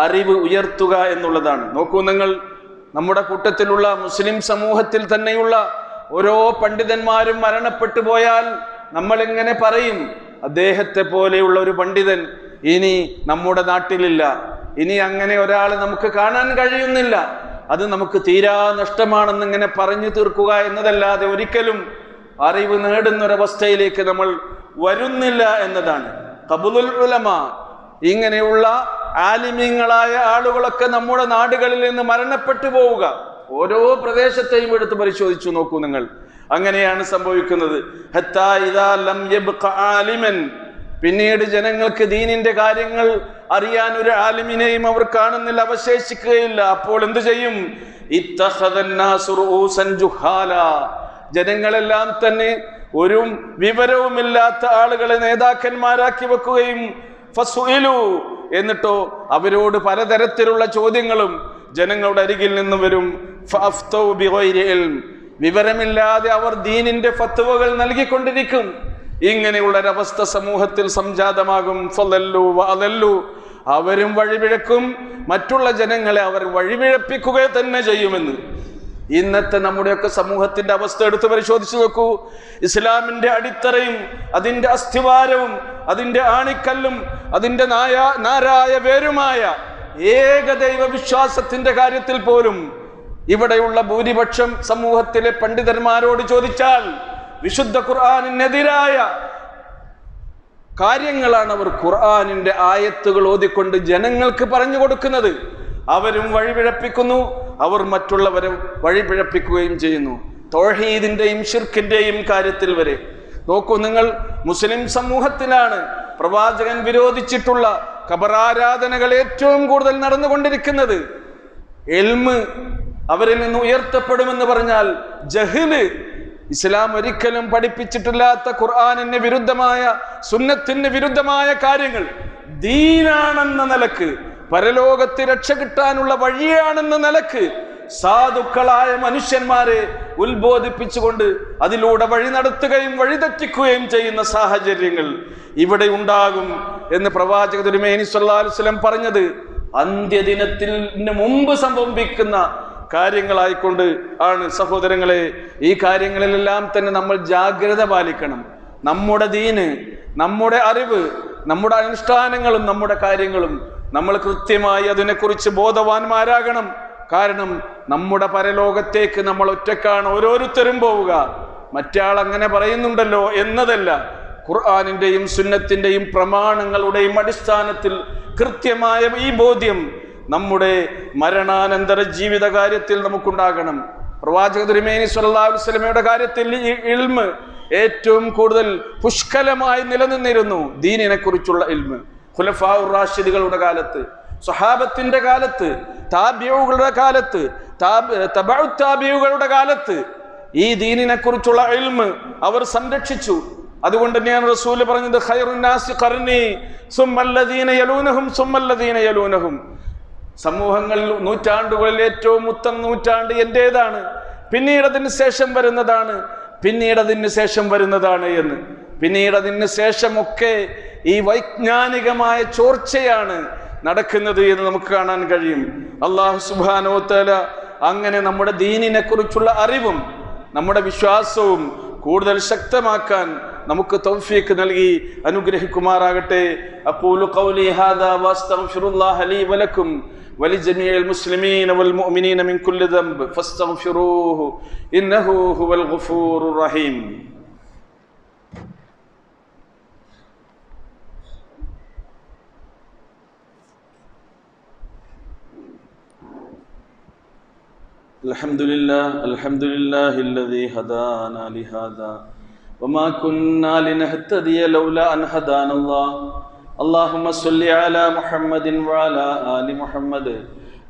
അറിവ് ഉയർത്തുക എന്നുള്ളതാണ്. നോക്കൂ നിങ്ങൾ, നമ്മുടെ കൂട്ടത്തിലുള്ള മുസ്ലിം സമൂഹത്തിൽ തന്നെയുള്ള ഓരോ പണ്ഡിതന്മാരും മരണപ്പെട്ടു പോയാൽ നമ്മൾ എങ്ങനെ പറയും, അദ്ദേഹത്തെ പോലെയുള്ള ഒരു പണ്ഡിതൻ ഇനി നമ്മുടെ നാട്ടിലില്ല, ഇനി അങ്ങനെ ഒരാൾ നമുക്ക് കാണാൻ കഴിയുന്നില്ല, അത് നമുക്ക് തീരാ നഷ്ടമാണെന്നിങ്ങനെ പറഞ്ഞു തീർക്കുക എന്നതല്ലാതെ ഒരിക്കലും അറിവ് നേടുന്നൊരവസ്ഥയിലേക്ക് നമ്മൾ വരുന്നില്ല എന്നതാണ്. ഖബുലുൽ ഉലമ, ഇങ്ങനെയുള്ള ആലിമീങ്ങളായ ആളുകളൊക്കെ നമ്മുടെ നാടുകളിൽ നിന്ന് മരണപ്പെട്ടു പോവുക. ഓരോ പ്രദേശത്തെയും എടുത്ത് പരിശോധിച്ചു നോക്കൂ നിങ്ങൾ, അങ്ങനെയാണ് സംഭവിക്കുന്നത്. ഹത്താ ഇദാ ലം യബ്ഖ ആലിമൻ, പിന്നീട് ജനങ്ങൾക്ക് ദീനിന്റെ കാര്യങ്ങൾ അറിയാൻ ഒരു ആലിമിനെയും അവർ കാണുന്നില്ല, അവശേഷിക്കുകയില്ല. അപ്പോൾ എന്ത് ചെയ്യും? ഇത്തഖദന്നാസു റൂസൻ ജുഹാല, ജനങ്ങളെല്ലാം തന്നെ ഒരു വിവരവുമില്ലാത്ത ആളുകളെ നേതാക്കന്മാരാക്കി വെക്കുകയും ഫസുഇലു, എന്നിട്ടോ അവരോട് പലതരത്തിലുള്ള ചോദ്യങ്ങളും ജനങ്ങളുടെ അരികിൽ നിന്ന് വരും. ഫഅഫ്തൗ ബിഗൈരി ഇൽം, വിവരമില്ലാതെ അവർ ദീനിന്റെ ഫത്വകൾ നൽകിക്കൊണ്ടിരിക്കും. ഇങ്ങനെയുള്ളൊരവസ്ഥ സമൂഹത്തിൽ സംജാതമാകും. ഫളല്ലു വഅളല്ലു, അവരും വഴിപിഴക്കും, മറ്റുള്ള ജനങ്ങളെ അവർ വഴിപിഴപ്പിക്കുക തന്നെ ചെയ്യുമെന്ന്. ഇന്നത്തെ നമ്മുടെയൊക്കെ സമൂഹത്തിന്റെ അവസ്ഥ എടുത്ത് പരിശോധിച്ചു നോക്കൂ. ഇസ്ലാമിന്റെ അടിത്തറയും അതിന്റെ അസ്ഥിവാരവും അതിന്റെ ആണിക്കല്ലും അതിന്റെ നാരായ വേരുമായ ഏകദൈവ വിശ്വാസത്തിന്റെ കാര്യത്തിൽ പോലും ഇവിടെയുള്ള ഭൂരിപക്ഷം സമൂഹത്തിലെ പണ്ഡിതന്മാരോട് ചോദിച്ചാൽ വിശുദ്ധ ഖുർആനിനെതിരായ കാര്യങ്ങളാണ് അവർ ഖുർആനിന്റെ ആയത്തുകൾ ഓതിക്കൊണ്ട് ജനങ്ങൾക്ക് പറഞ്ഞു കൊടുക്കുന്നത്. അവരും വഴിപിഴപ്പിക്കുന്നു, അവർ മറ്റുള്ളവരെ വഴിപിഴപ്പിക്കുകയും ചെയ്യുന്നു. തൗഹീദിന്റെയും ശിർക്കിന്റെയും കാര്യത്തിൽ വരെ നോക്കൂ നിങ്ങൾ, മുസ്ലിം സമൂഹത്തിലാണ് പ്രവാചകൻ വിരോധിച്ചിട്ടുള്ള ഖബറാരാധനകൾ ഏറ്റവും കൂടുതൽ നടന്നുകൊണ്ടിരിക്കുന്നത്. ഇൽമ് അവരിൽ നിന്ന് ഉയർത്തപ്പെടുമെന്ന് പറഞ്ഞാൽ ജഹ്ല്, ഇസ്ലാം ഒരിക്കലും പഠിപ്പിച്ചിട്ടില്ലാത്ത ഖുർആനിന് വിരുദ്ധമായ, സുന്നത്തിന് വിരുദ്ധമായ കാര്യങ്ങൾ ദീനാണെന്ന നിലക്ക്, പരലോകത്ത് രക്ഷ കിട്ടാനുള്ള വഴിയാണെന്ന നിലക്ക് സാധുക്കളായ മനുഷ്യന്മാരെ ഉത്ബോധിപ്പിച്ചുകൊണ്ട് അതിലൂടെ വഴി നടത്തുകയും വഴിതെറ്റിക്കുകയും ചെയ്യുന്ന സാഹചര്യങ്ങൾ ഇവിടെ ഉണ്ടാകും എന്ന് പ്രവാചക തിരുമേനി സല്ലല്ലാഹു അലൈഹി വസല്ലം പറഞ്ഞത് അന്ത്യദിനത്തിന് മുമ്പ് സംഭവിക്കുന്ന കാര്യങ്ങളായിക്കൊണ്ട് ആണ്. സഹോദരങ്ങളെ, ഈ കാര്യങ്ങളിലെല്ലാം തന്നെ നമ്മൾ ജാഗ്രത പാലിക്കണം. നമ്മുടെ ദീന്, നമ്മുടെ അറിവ്, നമ്മുടെ അനുഷ്ഠാനങ്ങളും നമ്മുടെ കാര്യങ്ങളും നമ്മൾ കൃത്യമായി അതിനെക്കുറിച്ച് ബോധവാന്മാരാകണം. കാരണം നമ്മുടെ പരലോകത്തേക്ക് നമ്മൾ ഒറ്റക്കാണ് ഓരോരുത്തരും പോവുക. മറ്റാൾ അങ്ങനെ പറയുന്നുണ്ടല്ലോ എന്നതല്ല, ഖുർആനിന്റെയും സുന്നത്തിന്റെയും പ്രമാണങ്ങളുടെയും അടിസ്ഥാനത്തിൽ കൃത്യമായ ഈ ബോധ്യം നമ്മുടെ മരണാനന്തര ജീവിത കാര്യത്തിൽ നമുക്കുണ്ടാകണം. പ്രവാചക തിരുമേനി സല്ലല്ലാഹു അലൈഹി വസല്ലമയുടെ കാര്യത്തിൽ ഈ ഇൽമ് ഏറ്റവും കൂടുതൽ പുഷ്കലമായി നിലനിന്നിരുന്നു. ദീനിനെ കുറിച്ചുള്ള ഇൽമ് ഖുലഫാഉർ റാഷിദുകളുടെ കാലത്ത്, സ്വഹാബത്തിന്റെ കാലത്ത്, താബിഊകളുടെ കാലത്ത്, തബഉ താബിഊകളുടെ കാലത്ത് ഈ ദീനിനെ കുറിച്ചുള്ള ഇൽമ് അവർ സംരക്ഷിച്ചു. അതുകൊണ്ട് തന്നെയാണ് റസൂൽ പറഞ്ഞത് ഖൈറുൻ നാസി ഖർനി സുമ്മല്ലദീന യലൂനഹും സുമ്മല്ലദീന യലൂനഹും. സമൂഹങ്ങളിൽ നൂറ്റാണ്ടുകളിൽ ഏറ്റവും ഉത്തമ നൂറ്റാണ്ട് എന്റേതാണ്, പിന്നീട് അതിന് ശേഷം വരുന്നതാണ്, പിന്നീട് അതിന് ശേഷം വരുന്നതാണ് എന്ന്. പിന്നീട് അതിന് ശേഷമൊക്കെ ഈ വൈജ്ഞാനികമായ ചോർച്ചയാണ് നടക്കുന്നത് എന്ന് നമുക്ക് കാണാൻ കഴിയും. അല്ലാഹു സുബ്ഹാനഹു വ തആല അങ്ങനെ നമ്മുടെ ദീനിനെ കുറിച്ചുള്ള അറിവും നമ്മുടെ വിശ്വാസവും കൂടുതൽ ശക്തമാക്കാൻ നമുക്ക് തൗഫീഖ് നൽകി അനുഗ്രഹിക്കുമാറാകട്ടെ. അഖൂലു ഖൗലി ഹാദാ വഅസ്തഗ്ഫിറുല്ലാഹ ലീ വലക്കും വലിജമീഇൽ മുസ്ലിമീന വൽ മുഅ്മിനീന മിൻ കുല്ലി ദംബ് ഫസ്തഗ്ഫിറൂഹു ഇന്നഹു ഹുവൽ ഗഫൂറുർ റഹീം. الحمد لله الذي هدانا لهذا وما كنا لنهتدي لولا أن هدانا الله اللهم صل على محمد وعلى آل محمد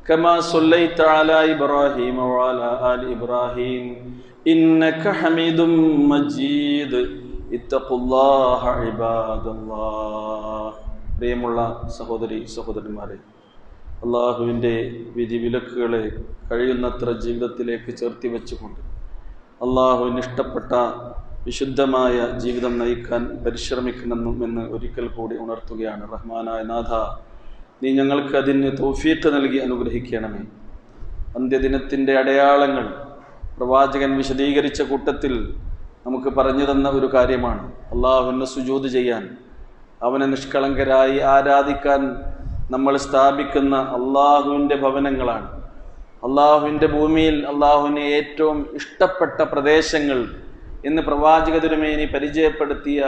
كما صليت على إبراهيم وعلى آل إبراهيم إنك حميد مجيد اتقوا الله عباد الله. പ്രിയമുള്ള സഹോദരി സഹോദരന്മാരെ, അള്ളാഹുവിൻ്റെ വിധിവിലക്കുകളെ കഴിയുന്നത്ര ജീവിതത്തിലേക്ക് ചേർത്തി വെച്ചുകൊണ്ട് അള്ളാഹുവിന് ഇഷ്ടപ്പെട്ട വിശുദ്ധമായ ജീവിതം നയിക്കാൻ പരിശ്രമിക്കണമെന്ന് ഒരിക്കൽ കൂടി ഉണർത്തുകയാണ്. റഹ്മാനായ നാഥ, നീ ഞങ്ങൾക്ക് അതിന് തൗഫീഖ് നൽകി അനുഗ്രഹിക്കണമേ. അന്ത്യദിനത്തിൻ്റെ അടയാളങ്ങൾ പ്രവാചകൻ വിശദീകരിച്ച കൂട്ടത്തിൽ നമുക്ക് പറഞ്ഞു തന്ന ഒരു കാര്യമാണ് അള്ളാഹുവിന് സുജൂദ് ചെയ്യാൻ, അവനെ നിഷ്കളങ്കരായി ആരാധിക്കാൻ നമ്മൾ സ്ഥാപിക്കുന്ന അള്ളാഹുവിൻ്റെ ഭവനങ്ങളാണ്. അള്ളാഹുവിൻ്റെ ഭൂമിയിൽ അള്ളാഹുവിന് ഏറ്റവും ഇഷ്ടപ്പെട്ട പ്രദേശങ്ങൾ എന്ന് പ്രവാചക തിരുമേനി പരിചയപ്പെടുത്തിയ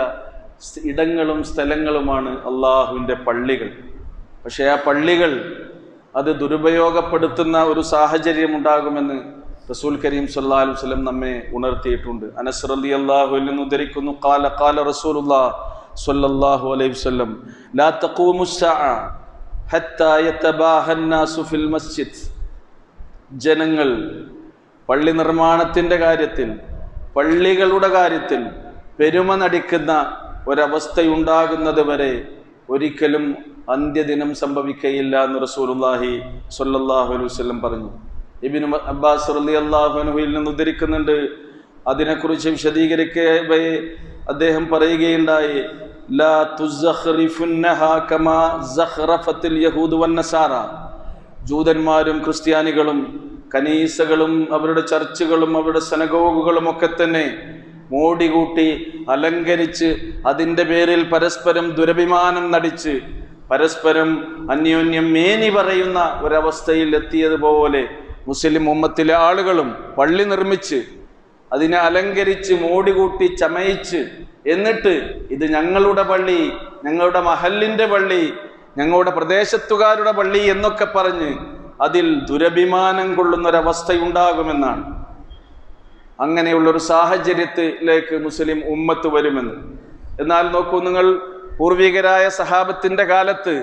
ഇടങ്ങളും സ്ഥലങ്ങളുമാണ് അള്ളാഹുവിൻ്റെ പള്ളികൾ. പക്ഷേ ആ പള്ളികൾ അത് ദുരുപയോഗപ്പെടുത്തുന്ന ഒരു സാഹചര്യം ഉണ്ടാകുമെന്ന് റസൂൽ കരീം സല്ലല്ലാഹു അലൈഹി വസല്ലം നമ്മെ ഉണർത്തിയിട്ടുണ്ട്. അനസ് റളിയല്ലാഹു അൻഹു നിന്ന് ഉദ്ധരിക്കുന്നു, ഖാല റസൂലുള്ളാഹി സ്വല്ലല്ലാഹു അലൈഹി വസല്ലം ലാ തഖൂമുസ്സാഅ ഹത്താ യതബാഹന്നാസു ഫിൽ മസ്ജിദ്. ജനങ്ങൾ പള്ളി നിർമ്മാണത്തിൻ്റെ കാര്യത്തിൽ, പള്ളികളുടെ കാര്യത്തിൽ പെരുമ നടിക്കുന്ന ഒരവസ്ഥയുണ്ടാകുന്നത് വരെ ഒരിക്കലും അന്ത്യദിനം സംഭവിക്കയില്ല എന്ന് റസൂലുള്ളാഹി സ്വല്ലല്ലാഹു അലൈഹി വസല്ലം പറഞ്ഞു. ഇബ്നു അബ്ബാസ് റളിയല്ലാഹു അൻഹുവിൽ നിന്ന് ഉദ്ധരിക്കുന്നുണ്ട്, അതിനെക്കുറിച്ച് വിശദീകരിക്കവേ അദ്ദേഹം പറയുകയുണ്ടായി, ലാ തുസ്ഖറിഫുന്നഹാ കമാ സഖറഫത്തിൽ യഹൂദു വന്നസാറ. ജൂതന്മാരും ക്രിസ്ത്യാനികളും കനീസകളും അവരുടെ ചർച്ചുകളും അവരുടെ സനഗോഗുകളും ഒക്കെ തന്നെ മോടികൂട്ടി അലങ്കരിച്ച് അതിൻ്റെ പേരിൽ പരസ്പരം ദുരഭിമാനം നടിച്ച് പരസ്പരം അന്യോന്യം മേനി പറയുന്ന ഒരവസ്ഥയിൽ എത്തിയതുപോലെ മുസ്ലിം ഉമ്മത്തിലെ ആളുകളും പള്ളി നിർമ്മിച്ച് അതിനെ അലങ്കരിച്ച് മോടികൂട്ടി ചമയിച്ച് എന്നിട്ട് ഇത് ഞങ്ങളുടെ പള്ളി, ഞങ്ങളുടെ മഹല്ലിൻ്റെ പള്ളി, ഞങ്ങളുടെ പ്രദേശത്തുകാരുടെ പള്ളി എന്നൊക്കെ പറഞ്ഞ് അതിൽ ദുരഭിമാനം കൊള്ളുന്നൊരവസ്ഥയുണ്ടാകുമെന്നാണ്. അങ്ങനെയുള്ളൊരു സാഹചര്യത്തിലേക്ക് മുസ്ലിം ഉമ്മത്ത് വരുമെന്ന്. എന്നാൽ നോക്കൂ നിങ്ങൾ, പൂർവികരായ സഹാബത്തിൻ്റെ കാലത്ത്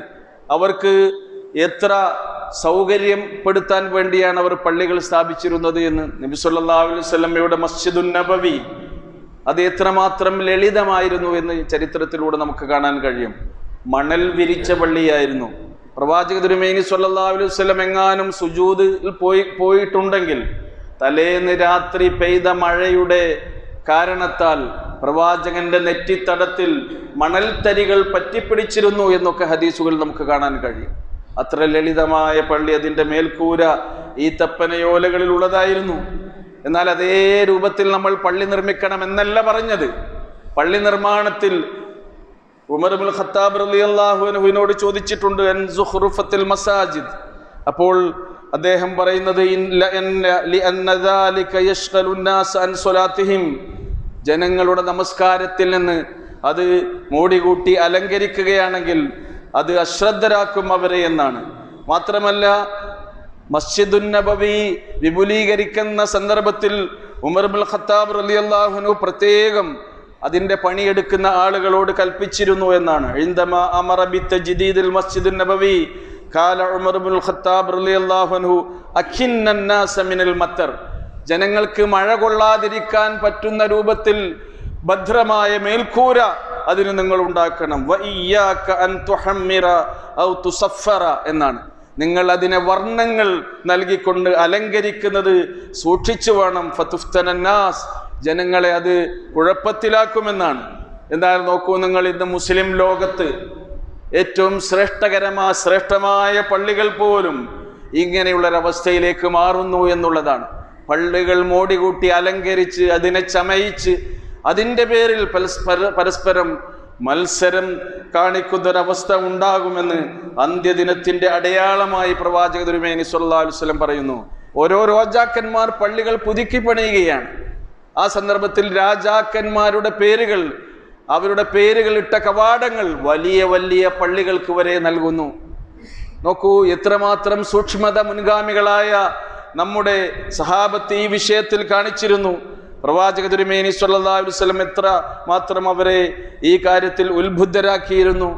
അവർക്ക് എത്ര സൗകര്യപ്പെടുത്താൻ വേണ്ടിയാണ് അവർ പള്ളികൾ സ്ഥാപിച്ചിരുന്നത് എന്ന്. നബി സല്ലല്ലാഹു അലൈഹി വസല്ലമയുടെ മസ്ജിദുൻ നബവി അത് എത്രമാത്രം ലളിതമായിരുന്നു എന്ന് ചരിത്രത്തിലൂടെ നമുക്ക് കാണാൻ കഴിയും. മണൽ വിരിച്ച പള്ളിയായിരുന്നു. പ്രവാചക തിരുമേനി സല്ലല്ലാഹു അലൈഹി വസല്ലം എങ്ങാനും സുജൂദിൽ പോയിട്ടുണ്ടെങ്കിൽ തലേന്ന് രാത്രി പെയ്ത മഴയുടെ കാരണത്താൽ പ്രവാചകന്റെ നെറ്റിത്തടത്തിൽ മണൽത്തരികൾ പറ്റിപ്പിടിച്ചിരുന്നു എന്നൊക്കെ ഹദീസുകൾ നമുക്ക് കാണാൻ കഴിയും. അത്ര ലളിതമായ പള്ളി, അതിൻ്റെ മേൽക്കൂര ഈ തപ്പനയോലകളിൽ ഉള്ളതായിരുന്നു. എന്നാൽ അതേ രൂപത്തിൽ നമ്മൾ പള്ളി നിർമ്മിക്കണം എന്നല്ല പറഞ്ഞത്. പള്ളി നിർമ്മാണത്തിൽ ഉമർ ഇബ്നുൽ ഖത്താബ് റളിയല്ലാഹു അൻഹുവിനോട് ചോദിച്ചിട്ടുണ്ട് അൻ സുഖ്റുഫത്തിൽ മസാജിദ്. അപ്പോൾ അദ്ദേഹം പറയുന്നത് ജനങ്ങളുടെ നമസ്കാരത്തിൽ നിന്ന് അത് മോടികൂട്ടി അലങ്കരിക്കുകയാണെങ്കിൽ അത് അശ്രദ്ധരാക്കും അവരെ എന്നാണ്. മാത്രമല്ല, മസ്ജിദുൻ നബവി വിപുലീകരിക്കുന്ന സന്ദർഭത്തിൽ ഉമർ ഇബ്നുൽ ഖത്താബ് റളിയല്ലാഹു അൻഹു പ്രത്യേകം അതിൻ്റെ പണിയെടുക്കുന്ന ആളുകളോട് കൽപ്പിച്ചിരുന്നു എന്നാണ്. ഇൻദമാ അമറ ബിതജ്ദീദിൽ മസ്ജിദുൻ നബവി ഖാല ഉമർ ഇബ്നുൽ ഖത്താബ് റളിയല്ലാഹു അൻഹു അഖിന്നൻ നാസ മിനൽ മത്തർ. ജനങ്ങൾക്ക് മഴ കൊള്ളാതിരിക്കാൻ പറ്റുന്ന രൂപത്തിൽ ഭദ്രമായ മേൽക്കൂര അതിന് നിങ്ങൾ ഉണ്ടാക്കണം. വഇയ്യാക അൻ തുഹമ്മിറ ഔ തുസഫറ എന്നാണ്. നിങ്ങൾ അതിനെ വർണ്ണങ്ങൾ നൽകിക്കൊണ്ട് അലങ്കരിക്കുന്നത് സൂക്ഷിച്ചു വേണം. ഫതുഫ്തനന്നാസ്, ജനങ്ങളെ അത് കുഴപ്പത്തിലാക്കുമെന്നാണ്. എന്തായാലും നോക്കൂ നിങ്ങൾ, ഇന്ന് മുസ്ലിം ലോകത്ത് ഏറ്റവും ശ്രേഷ്ഠമായ പള്ളികൾ പോലും ഇങ്ങനെയുള്ളൊരവസ്ഥയിലേക്ക് മാറുന്നു എന്നുള്ളതാണ്. പള്ളികൾ മോടികൂട്ടി അലങ്കരിച്ച് അതിനെ ചമയിച്ച് അതിൻ്റെ പേരിൽ പരസ്പരം മത്സരം കാണിക്കുന്നൊരവസ്ഥ ഉണ്ടാകുമെന്ന് അന്ത്യദിനത്തിൻ്റെ അടയാളമായി പ്രവാചക തിരുമേനി സ്വല്ലല്ലാഹു അലൈഹി വസല്ലം പറയുന്നു. ഓരോ രാജാക്കന്മാർ പള്ളികൾ പുതുക്കി പണിയുകയാണ്. ആ സന്ദർഭത്തിൽ രാജാക്കന്മാരുടെ പേരുകൾ, അവരുടെ പേരുകൾ ഇട്ട കവാടങ്ങൾ വലിയ വലിയ പള്ളികൾക്ക് വരെ നൽകുന്നു. നോക്കൂ എത്രമാത്രം സൂക്ഷ്മത മുൻഗാമികളായ നമ്മുടെ സഹാബത്ത് ഈ വിഷയത്തിൽ കാണിച്ചിരുന്നു. പ്രവാചക തിരുമേനി സ്വല്ലല്ലാഹു അലൈഹി വസല്ലം എത്ര മാത്രം അവരെ ഈ കാര്യത്തിൽ ഉത്ബുദ്ധരാക്കിയിരുന്നു.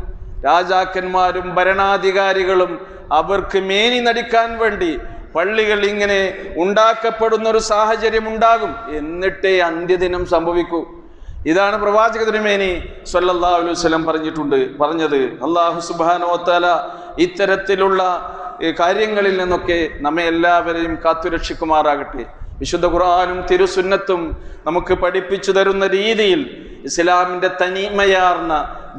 രാജാക്കന്മാരും ഭരണാധികാരികളും അവർക്ക് മേനി നടിക്കാൻ വേണ്ടി പള്ളികൾ ഇങ്ങനെ ഉണ്ടാക്കപ്പെടുന്ന ഒരു സാഹചര്യം ഉണ്ടാകും. എന്നിട്ടേ അന്ത്യദിനം സംഭവിക്കൂ. ഇതാണ് പ്രവാചക തിരുമേനി സ്വല്ലല്ലാഹു അലൈഹി വസല്ലം പറഞ്ഞത്. അല്ലാഹു സുബ്ഹാനഹു വ തആല ഇത്തരത്തിലുള്ള കാര്യങ്ങളിൽ നിന്നൊക്കെ നമ്മെ എല്ലാവരെയും കാത്തുരക്ഷിക്കുമാറാകട്ടെ. വിശുദ്ധ ഖുർആനും തിരുസുന്നത്തും നമുക്ക് പഠിപ്പിച്ചു തരുന്ന രീതിയിൽ ഇസ്ലാമിൻ്റെ തനിമയാർന്ന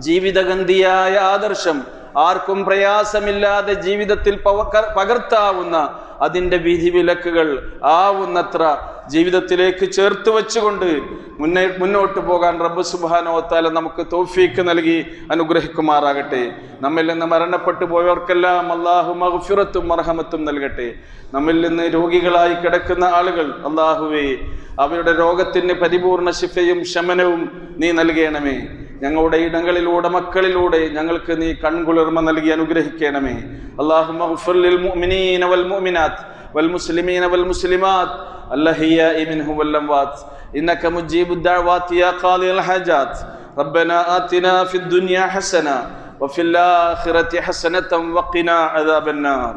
ജീവിതഗന്ധിയായ ആദർശം ആർക്കും പ്രയാസമില്ലാതെ ജീവിതത്തിൽ പകർത്താവുന്ന അതിൻ്റെ വിധിവിലക്കുകൾ ആവുന്നത്ര ജീവിതത്തിലേക്ക് ചേർത്ത് വെച്ചുകൊണ്ട് മുന്നോട്ട് പോകാൻ റബ്ബ് സുബ്ഹാനഹു വ തആല നമുക്ക് തൗഫീഖ് നൽകി അനുഗ്രഹിക്കുമാറാകട്ടെ. നമ്മിൽ നിന്ന് മരണപ്പെട്ടു പോയവർക്കെല്ലാം അല്ലാഹു മഗ്ഫിറത്തും മർഹമത്തും നൽകട്ടെ. നമ്മിൽ നിന്ന് രോഗികളായി കിടക്കുന്ന ആളുകൾ അല്ലാഹുവേ, അവരുടെ രോഗത്തിന് പരിപൂർണ ശിഫയും ശമനവും നീ നൽകണമേ. ഞങ്ങളുടെ ഇടങ്ങളിലൂടെ മക്കളിലൂടെ ഞങ്ങൾക്ക് നീ കൺകുളിർമ നൽകി അനുഗ്രഹിക്കണമേ. അല്ലാഹുമ്മ ഗ്ഫിർ ലിൽ മുഅ്മിനീന വൽ മുഅ്മിനാത്ത് വൽ മുസ്ലിമീന വൽ മുസ്ലിമാത്ത് അൽഹയ്യാഇ മിൻഹും വൽ അംവാത്ത് ഇന്നക മുജീബുദ് ദഅവാതി യാ ഖാദിൽ ഹജാത്ത്. റബ്ബനാ ആതിനാ ഫിദ് ദുനിയ ഹസന വഫിൽ ആഖിറതി ഹസനതൻ വഖിനാ അദാബൻ നാർ.